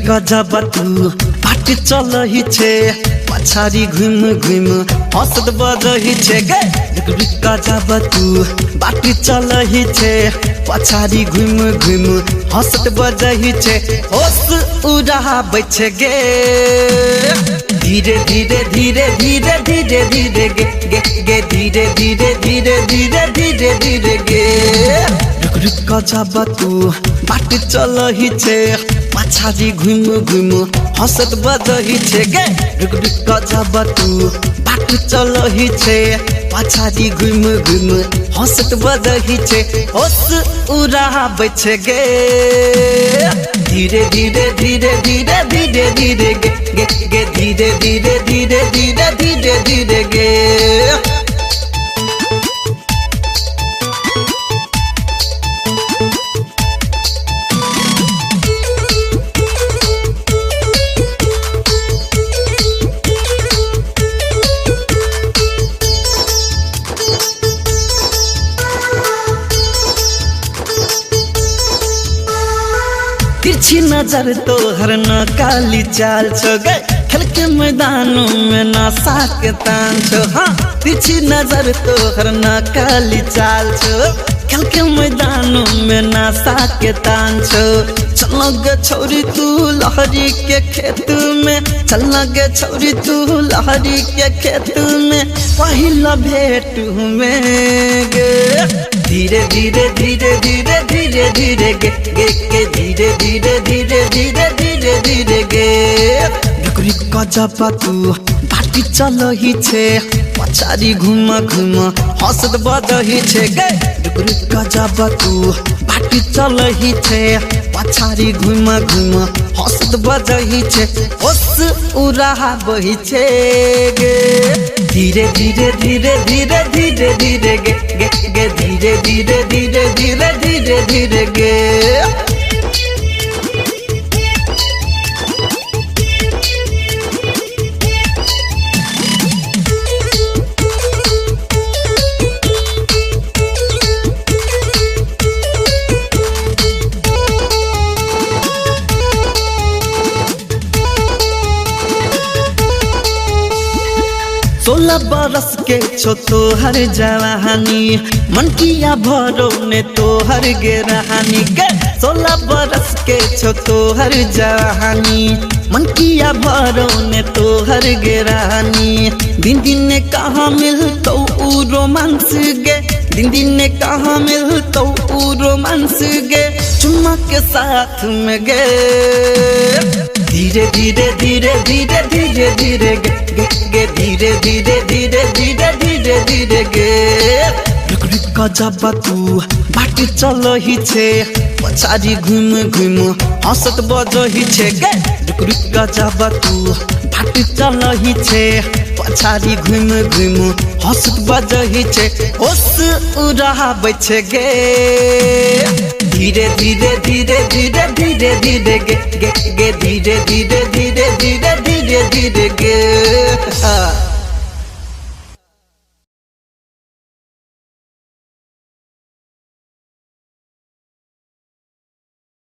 गजब तू बाट चलही छे पछाड़ी घुम घुम हंसत बजही छे गे गजब तू बाट चलही छे पछाड़ी घुम घुम हंसत बजही छे होश उड़ाबै छे गे धीरे धीरे धीरे धीरे धीरे धीरे गे गे गे धीरे धीरे धीरे धीरे धीरे धीरे गे गजब तू बाट चलही छे पछाड़ी घुम घुम हंसत बजही छे गे गजब तू बाट चलही छे पछाड़ी घुम घुम हंसत बजही छे होश उड़ाबै छे गे धीरे धीरे धीरे धीरे धीरे धीरे गे गे गे धीरे धीरे धीरे धीरे धीरे धीरे गे तिरछी नजर तोहर न काली चाल छो गे खेल के मैदानों में नशा के तान छो हाँ तिरछी नजर तोहर न काली चाल छो खेल के मैदानों में नशा के तान छो चल गे छोरी तू लहरी के खेत में चल गे छोरी तू लहरी के खेत में पहिला भेट में गे धीरे धीरे धीरे धीरे धीरे धीरे गे गे गे धीरे धीरे धीरे धीरे धीरे धीरे गे गजब तू बाट चलही छे पछाड़ी घुम घुम हंसत बजही छे गे गजब तू बाट चलही छे पछाड़ी घुम घुम हंसत बजही छे होश उड़ाबै छे गे धीरे धीरे धीरे धीरे धीरे धीरे गे गे गे धीरे धीरे धीरे धीरे धीरे धीरे गे सोलह बरस के छो तोहर जवानी मन किया भरो ने तोहर गे रहानी गे 16 बरस के छो तोहर जवानी मन किया भरो ने तोहर गे रहानी दिन दिन ने कहाँ मिलतो उ रोमांस गे दिन दिन ने कहाँ मिलतो उ रोमांस गे चुम्मा के साथ में गे धीरे धीरे धीरे धीरे धीरे धीरे गे गे गे धीरे धीरे धीरे धीरे धीरे धीरे गे गजब तू बाट चलही छे पछाड़ी घुम घुम हंसत बजही छे गे गजब तू बाट चलही छे पछाड़ी घुम घुम हंसत बजही छे होश उड़ाबै छे गे धीरे धीरे धीरे धीरे धीरे धीरे गे गे गे धीरे धीरे धीरे धीरे धीरे धीरे गे